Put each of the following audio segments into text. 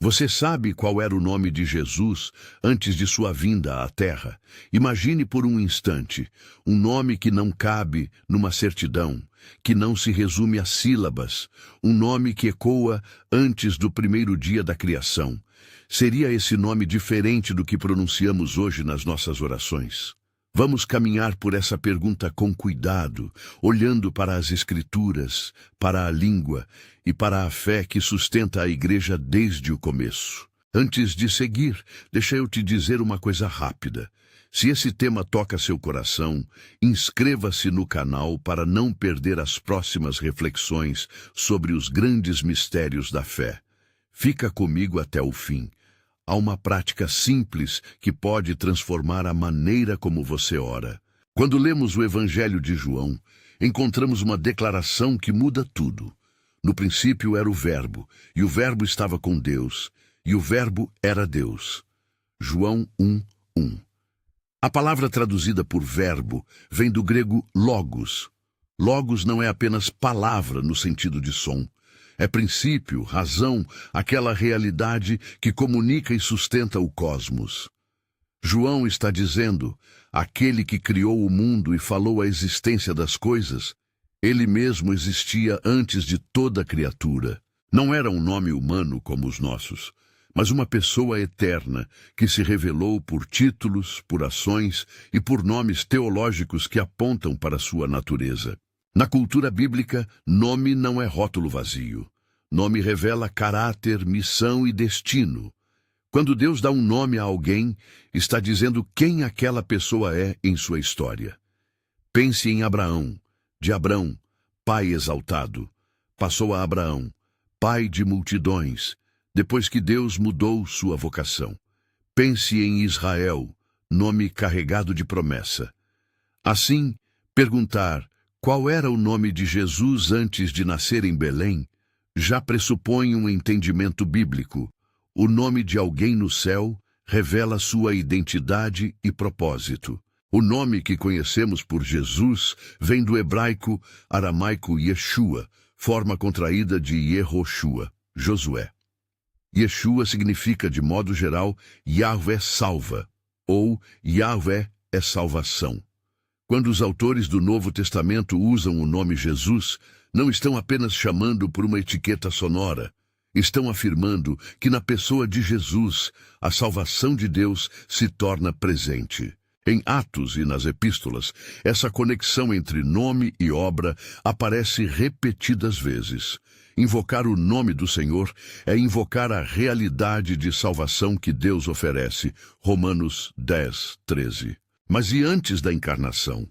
Você sabe qual era o nome de Jesus antes de sua vinda à Terra? Imagine por um instante um nome que não cabe numa certidão, que não se resume a sílabas, um nome que ecoa antes do primeiro dia da criação. Seria esse nome diferente do que pronunciamos hoje nas nossas orações? Vamos caminhar por essa pergunta com cuidado, olhando para as Escrituras, para a língua e para a fé que sustenta a Igreja desde o começo. Antes de seguir, deixa eu te dizer uma coisa rápida. Se esse tema toca seu coração, inscreva-se no canal para não perder as próximas reflexões sobre os grandes mistérios da fé. Fica comigo até o fim. Há uma prática simples que pode transformar a maneira como você ora. Quando lemos o Evangelho de João, encontramos uma declaração que muda tudo. No princípio era o Verbo, e o Verbo estava com Deus, e o Verbo era Deus. João 1:1. A palavra traduzida por verbo vem do grego logos. Logos não é apenas palavra no sentido de som. É princípio, razão, aquela realidade que comunica e sustenta o cosmos. João está dizendo, aquele que criou o mundo e falou a existência das coisas, ele mesmo existia antes de toda criatura. Não era um nome humano como os nossos, mas uma pessoa eterna que se revelou por títulos, por ações e por nomes teológicos que apontam para sua natureza. Na cultura bíblica, nome não é rótulo vazio. Nome revela caráter, missão e destino. Quando Deus dá um nome a alguém, está dizendo quem aquela pessoa é em sua história. Pense em Abraão. De Abrão, pai exaltado. Passou a Abraão, pai de multidões, depois que Deus mudou sua vocação. Pense em Israel, nome carregado de promessa. Assim, perguntar qual era o nome de Jesus antes de nascer em Belém já pressupõe um entendimento bíblico. O nome de alguém no céu revela sua identidade e propósito. O nome que conhecemos por Jesus vem do hebraico aramaico Yeshua, forma contraída de Yehoshua, Josué. Yeshua significa, de modo geral, Yahvé salva, ou Yahvé é salvação. Quando os autores do Novo Testamento usam o nome Jesus, não estão apenas chamando por uma etiqueta sonora, estão afirmando que na pessoa de Jesus, a salvação de Deus se torna presente. Em Atos e nas Epístolas, essa conexão entre nome e obra aparece repetidas vezes. Invocar o nome do Senhor é invocar a realidade de salvação que Deus oferece. Romanos 10:13. Mas e antes da encarnação?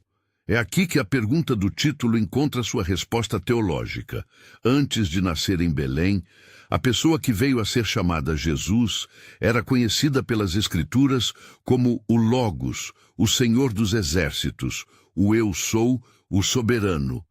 É aqui que a pergunta do título encontra sua resposta teológica. Antes de nascer em Belém, a pessoa que veio a ser chamada Jesus era conhecida pelas Escrituras como o Logos, o Senhor dos Exércitos, o Eu Sou, o Soberano.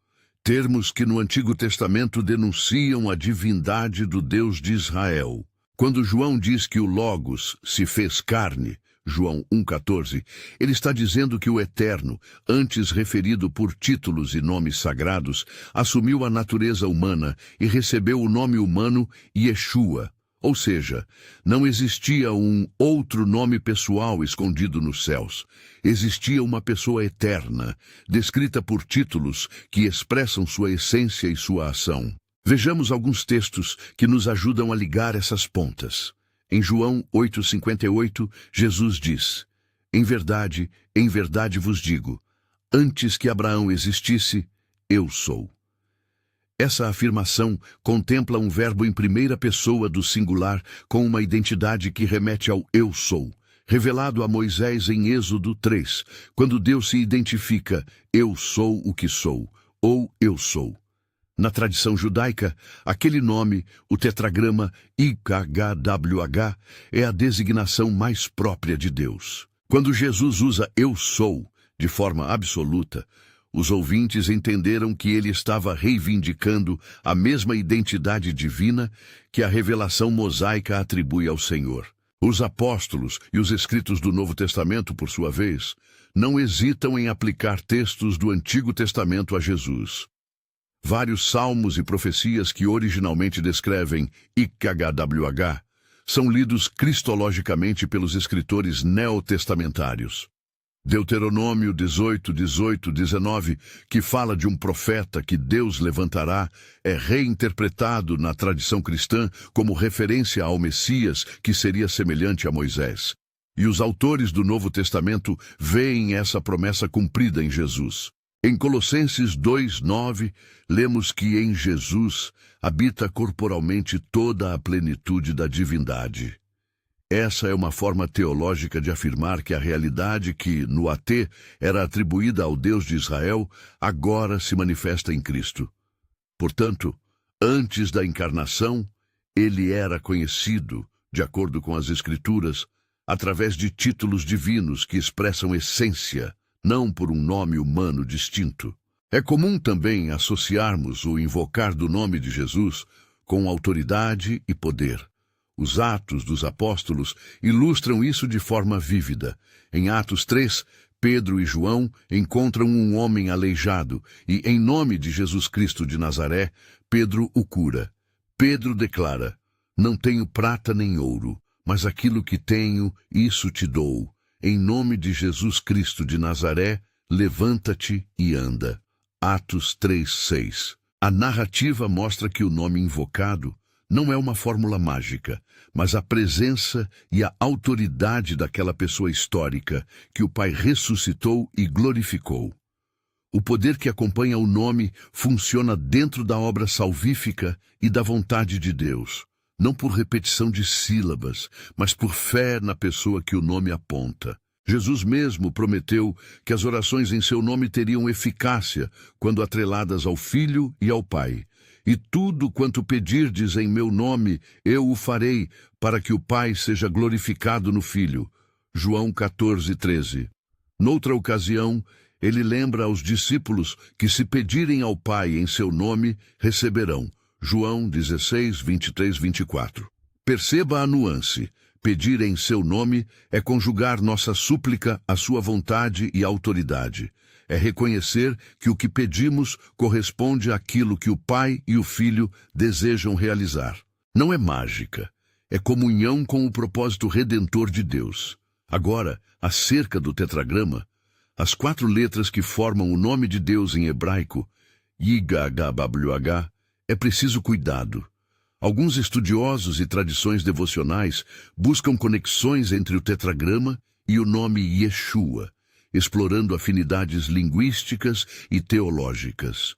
Termos que no Antigo Testamento denunciam a divindade do Deus de Israel. Quando João diz que o Logos se fez carne, João 1,14, ele está dizendo que o Eterno, antes referido por títulos e nomes sagrados, assumiu a natureza humana e recebeu o nome humano Yeshua. Ou seja, não existia um outro nome pessoal escondido nos céus. Existia uma pessoa eterna, descrita por títulos que expressam sua essência e sua ação. Vejamos alguns textos que nos ajudam a ligar essas pontas. Em João 8,58, Jesus diz, em verdade vos digo, antes que Abraão existisse, eu sou. Essa afirmação contempla um verbo em primeira pessoa do singular com uma identidade que remete ao eu sou, revelado a Moisés em Êxodo 3, quando Deus se identifica, eu sou o que sou, ou eu sou. Na tradição judaica, aquele nome, o tetragrama YHWH, é a designação mais própria de Deus. Quando Jesus usa eu sou, de forma absoluta, os ouvintes entenderam que ele estava reivindicando a mesma identidade divina que a revelação mosaica atribui ao Senhor. Os apóstolos e os escritos do Novo Testamento, por sua vez, não hesitam em aplicar textos do Antigo Testamento a Jesus. Vários salmos e profecias que originalmente descrevem YHWH são lidos cristologicamente pelos escritores neotestamentários. Deuteronômio 18, 18, 19, que fala de um profeta que Deus levantará, é reinterpretado na tradição cristã como referência ao Messias, que seria semelhante a Moisés. E os autores do Novo Testamento veem essa promessa cumprida em Jesus. Em Colossenses 2, 9, lemos que em Jesus habita corporalmente toda a plenitude da divindade. Essa é uma forma teológica de afirmar que a realidade que, no AT, era atribuída ao Deus de Israel, agora se manifesta em Cristo. Portanto, antes da encarnação, ele era conhecido, de acordo com as Escrituras, através de títulos divinos que expressam essência, não por um nome humano distinto. É comum também associarmos o invocar do nome de Jesus com autoridade e poder. Os Atos dos Apóstolos ilustram isso de forma vívida. Em Atos 3, Pedro e João encontram um homem aleijado e, em nome de Jesus Cristo de Nazaré, Pedro o cura. Pedro declara: "Não tenho prata nem ouro, mas aquilo que tenho, isso te dou. Em nome de Jesus Cristo de Nazaré, levanta-te e anda." Atos 3, 6. A narrativa mostra que o nome invocado não é uma fórmula mágica, mas a presença e a autoridade daquela pessoa histórica que o Pai ressuscitou e glorificou. O poder que acompanha o nome funciona dentro da obra salvífica e da vontade de Deus, não por repetição de sílabas, mas por fé na pessoa que o nome aponta. Jesus mesmo prometeu que as orações em seu nome teriam eficácia quando atreladas ao Filho e ao Pai. E tudo quanto pedirdes em meu nome, eu o farei, para que o Pai seja glorificado no Filho. João 14, 13. Noutra ocasião, ele lembra aos discípulos que se pedirem ao Pai em seu nome, receberão. João 16, 23, 24. Perceba a nuance. Pedir em seu nome é conjugar nossa súplica à sua vontade e autoridade. É reconhecer que o que pedimos corresponde àquilo que o Pai e o Filho desejam realizar. Não é mágica, é comunhão com o propósito redentor de Deus. Agora, acerca do tetragrama, as 4 letras que formam o nome de Deus em hebraico, YHWH, é preciso cuidado. Alguns estudiosos e tradições devocionais buscam conexões entre o tetragrama e o nome Yeshua, explorando afinidades linguísticas e teológicas.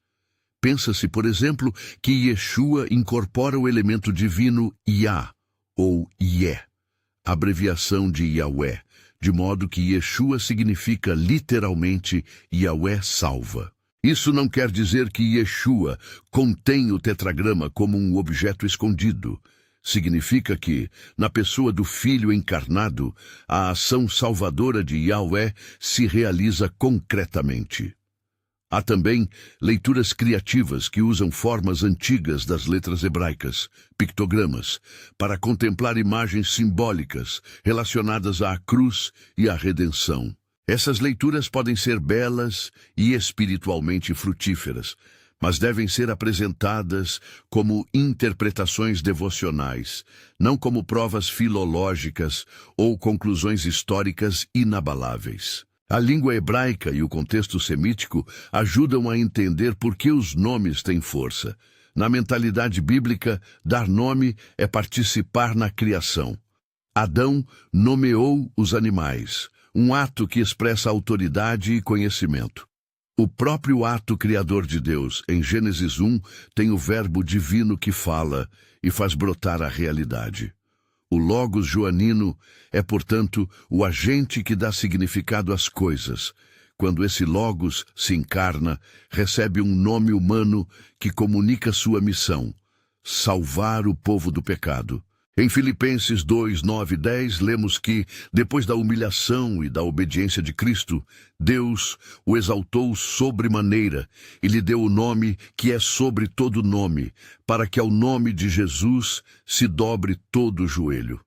Pensa-se, por exemplo, que Yeshua incorpora o elemento divino Yah, ou Yeh, abreviação de Yahweh, de modo que Yeshua significa literalmente Yahweh salva. Isso não quer dizer que Yeshua contém o tetragrama como um objeto escondido. Significa que, na pessoa do Filho encarnado, a ação salvadora de Yahweh se realiza concretamente. Há também leituras criativas que usam formas antigas das letras hebraicas, pictogramas, para contemplar imagens simbólicas relacionadas à cruz e à redenção. Essas leituras podem ser belas e espiritualmente frutíferas, mas devem ser apresentadas como interpretações devocionais, não como provas filológicas ou conclusões históricas inabaláveis. A língua hebraica e o contexto semítico ajudam a entender por que os nomes têm força. Na mentalidade bíblica, dar nome é participar na criação. Adão nomeou os animais, um ato que expressa autoridade e conhecimento. O próprio ato criador de Deus, em Gênesis 1, tem o verbo divino que fala e faz brotar a realidade. O Logos joanino é, portanto, o agente que dá significado às coisas. Quando esse Logos se encarna, recebe um nome humano que comunica sua missão: salvar o povo do pecado. Em Filipenses 2, 9 e 10, lemos que, depois da humilhação e da obediência de Cristo, Deus o exaltou sobremaneira e lhe deu o nome que é sobre todo nome, para que ao nome de Jesus se dobre todo o joelho.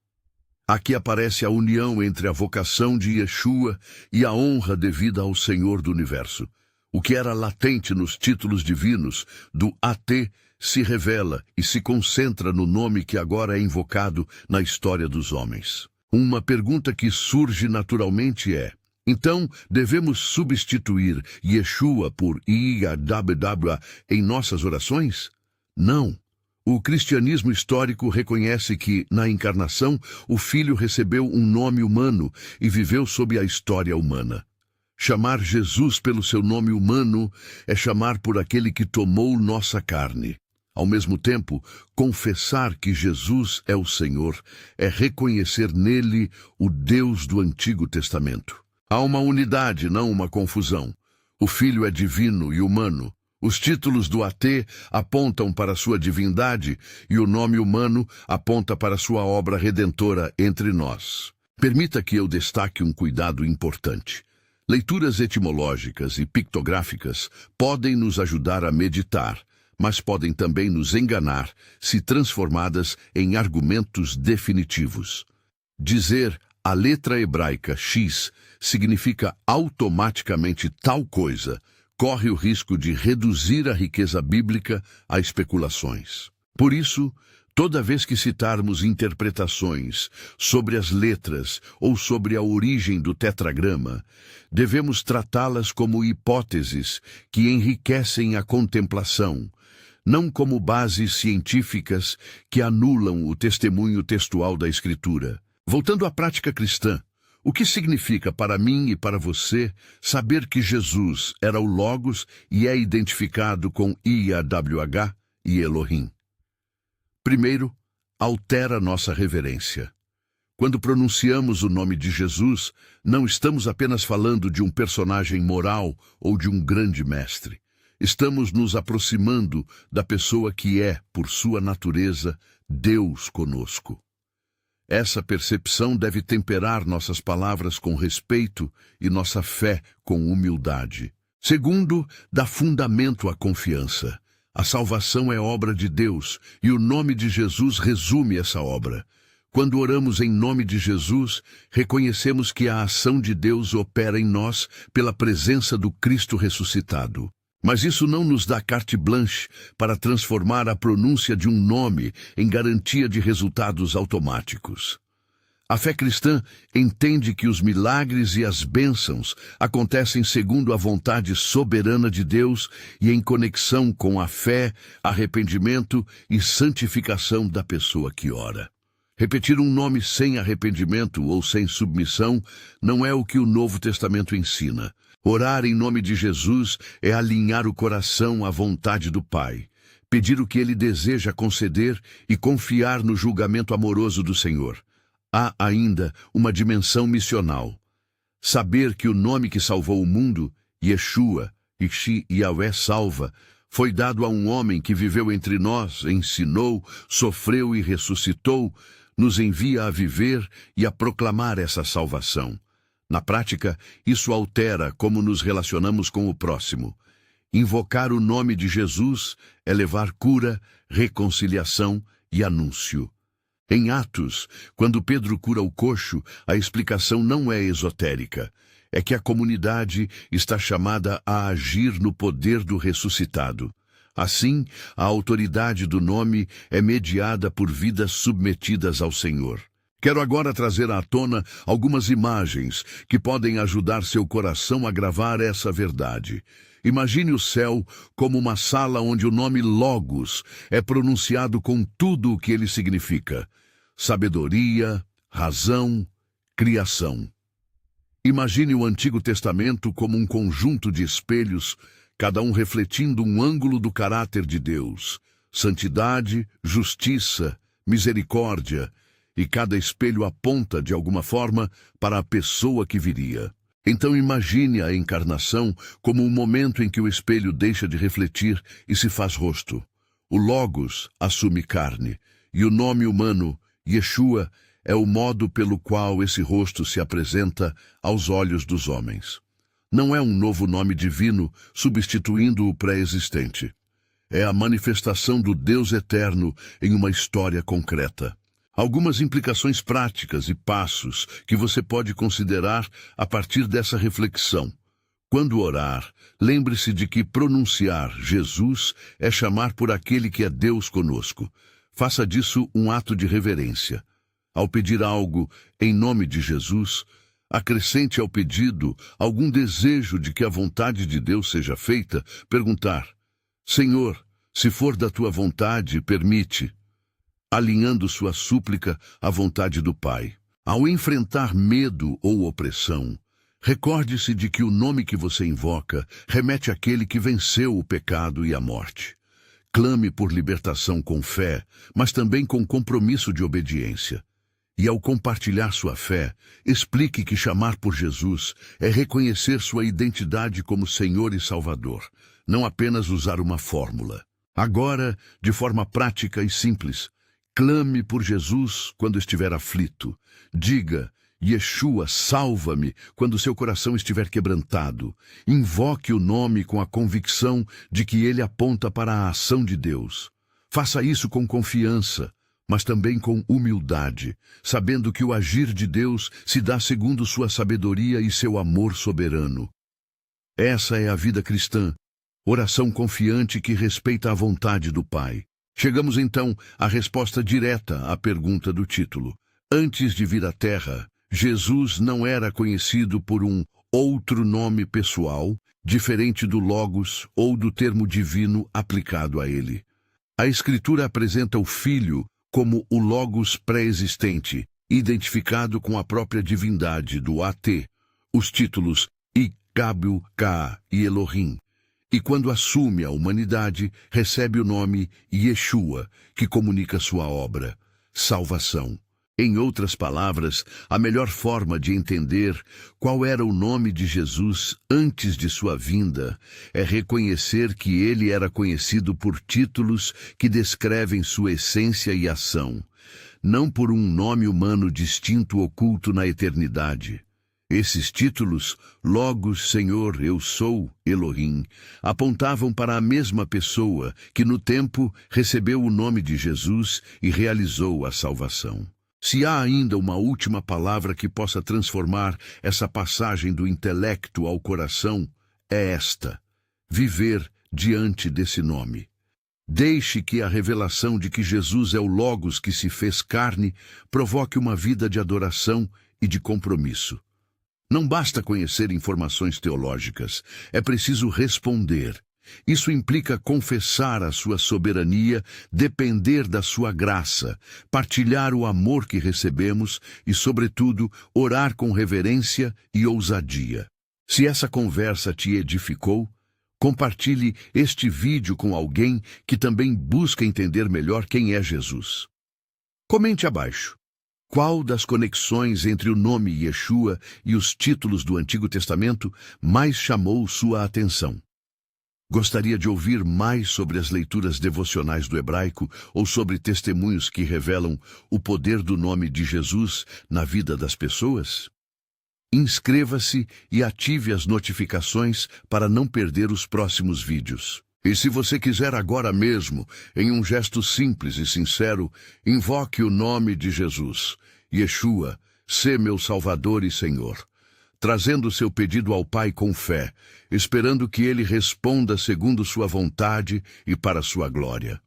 Aqui aparece a união entre a vocação de Yeshua e a honra devida ao Senhor do Universo. O que era latente nos títulos divinos do AT se revela e se concentra no nome que agora é invocado na história dos homens. Uma pergunta que surge naturalmente é: então, devemos substituir Yeshua por Yahweh em nossas orações? Não. O cristianismo histórico reconhece que, na encarnação, o Filho recebeu um nome humano e viveu sob a história humana. Chamar Jesus pelo seu nome humano é chamar por aquele que tomou nossa carne. Ao mesmo tempo, confessar que Jesus é o Senhor é reconhecer nele o Deus do Antigo Testamento. Há uma unidade, não uma confusão. O Filho é divino e humano. Os títulos do AT apontam para sua divindade e o nome humano aponta para sua obra redentora entre nós. Permita que eu destaque um cuidado importante. Leituras etimológicas e pictográficas podem nos ajudar a meditar, mas podem também nos enganar se transformadas em argumentos definitivos. Dizer a letra hebraica X significa automaticamente tal coisa, corre o risco de reduzir a riqueza bíblica a especulações. Por isso, toda vez que citarmos interpretações sobre as letras ou sobre a origem do tetragrama, devemos tratá-las como hipóteses que enriquecem a contemplação, não como bases científicas que anulam o testemunho textual da Escritura. Voltando à prática cristã, o que significa para mim e para você saber que Jesus era o Logos e é identificado com Yahweh e Elohim? Primeiro, altera nossa reverência. Quando pronunciamos o nome de Jesus, não estamos apenas falando de um personagem moral ou de um grande mestre. Estamos nos aproximando da pessoa que é, por sua natureza, Deus conosco. Essa percepção deve temperar nossas palavras com respeito e nossa fé com humildade. Segundo, dá fundamento à confiança. A salvação é obra de Deus e o nome de Jesus resume essa obra. Quando oramos em nome de Jesus, reconhecemos que a ação de Deus opera em nós pela presença do Cristo ressuscitado. Mas isso não nos dá carte blanche para transformar a pronúncia de um nome em garantia de resultados automáticos. A fé cristã entende que os milagres e as bênçãos acontecem segundo a vontade soberana de Deus e em conexão com a fé, arrependimento e santificação da pessoa que ora. Repetir um nome sem arrependimento ou sem submissão não é o que o Novo Testamento ensina. Orar em nome de Jesus é alinhar o coração à vontade do Pai, pedir o que Ele deseja conceder e confiar no julgamento amoroso do Senhor. Há ainda uma dimensão missional. Saber que o nome que salvou o mundo, Yeshua, Yahweh salva, foi dado a um homem que viveu entre nós, ensinou, sofreu e ressuscitou, nos envia a viver e a proclamar essa salvação. Na prática, isso altera como nos relacionamos com o próximo. Invocar o nome de Jesus é levar cura, reconciliação e anúncio. Em Atos, quando Pedro cura o coxo, a explicação não é esotérica. É que a comunidade está chamada a agir no poder do ressuscitado. Assim, a autoridade do nome é mediada por vidas submetidas ao Senhor. Quero agora trazer à tona algumas imagens que podem ajudar seu coração a gravar essa verdade. Imagine o céu como uma sala onde o nome Logos é pronunciado com tudo o que ele significa: sabedoria, razão, criação. Imagine o Antigo Testamento como um conjunto de espelhos, cada um refletindo um ângulo do caráter de Deus: santidade, justiça, misericórdia, e cada espelho aponta, de alguma forma, para a pessoa que viria. Então imagine a encarnação como um momento em que o espelho deixa de refletir e se faz rosto. O Logos assume carne, e o nome humano, Yeshua, é o modo pelo qual esse rosto se apresenta aos olhos dos homens. Não é um novo nome divino substituindo o pré-existente. É a manifestação do Deus eterno em uma história concreta. Algumas implicações práticas e passos que você pode considerar a partir dessa reflexão. Quando orar, lembre-se de que pronunciar Jesus é chamar por aquele que é Deus conosco. Faça disso um ato de reverência. Ao pedir algo em nome de Jesus, acrescente ao pedido algum desejo de que a vontade de Deus seja feita, perguntar: Senhor, se for da tua vontade, permite, alinhando sua súplica à vontade do Pai. Ao enfrentar medo ou opressão, recorde-se de que o nome que você invoca remete àquele que venceu o pecado e a morte. Clame por libertação com fé, mas também com compromisso de obediência. E ao compartilhar sua fé, explique que chamar por Jesus é reconhecer sua identidade como Senhor e Salvador, não apenas usar uma fórmula. Agora, de forma prática e simples, clame por Jesus quando estiver aflito. Diga: Yeshua, salva-me, quando seu coração estiver quebrantado. Invoque o nome com a convicção de que ele aponta para a ação de Deus. Faça isso com confiança, mas também com humildade, sabendo que o agir de Deus se dá segundo sua sabedoria e seu amor soberano. Essa é a vida cristã, oração confiante que respeita a vontade do Pai. Chegamos então à resposta direta à pergunta do título. Antes de vir à Terra, Jesus não era conhecido por um outro nome pessoal, diferente do Logos ou do termo divino aplicado a ele. A Escritura apresenta o Filho como o Logos pré-existente, identificado com a própria divindade do AT, os títulos Ikabu, Ka e Elohim. E quando assume a humanidade, recebe o nome Yeshua, que comunica sua obra, salvação. Em outras palavras, a melhor forma de entender qual era o nome de Jesus antes de sua vinda é reconhecer que ele era conhecido por títulos que descrevem sua essência e ação, não por um nome humano distinto oculto na eternidade. Esses títulos, Logos, Senhor, Eu Sou, Elohim, apontavam para a mesma pessoa que no tempo recebeu o nome de Jesus e realizou a salvação. Se há ainda uma última palavra que possa transformar essa passagem do intelecto ao coração, é esta: viver diante desse nome. Deixe que a revelação de que Jesus é o Logos que se fez carne provoque uma vida de adoração e de compromisso. Não basta conhecer informações teológicas, é preciso responder. Isso implica confessar a sua soberania, depender da sua graça, partilhar o amor que recebemos e, sobretudo, orar com reverência e ousadia. Se essa conversa te edificou, compartilhe este vídeo com alguém que também busca entender melhor quem é Jesus. Comente abaixo. Qual das conexões entre o nome Yeshua e os títulos do Antigo Testamento mais chamou sua atenção? Gostaria de ouvir mais sobre as leituras devocionais do hebraico ou sobre testemunhos que revelam o poder do nome de Jesus na vida das pessoas? Inscreva-se e ative as notificações para não perder os próximos vídeos. E se você quiser agora mesmo, em um gesto simples e sincero, invoque o nome de Jesus, Yeshua, sê meu Salvador e Senhor, trazendo seu pedido ao Pai com fé, esperando que ele responda segundo sua vontade e para sua glória.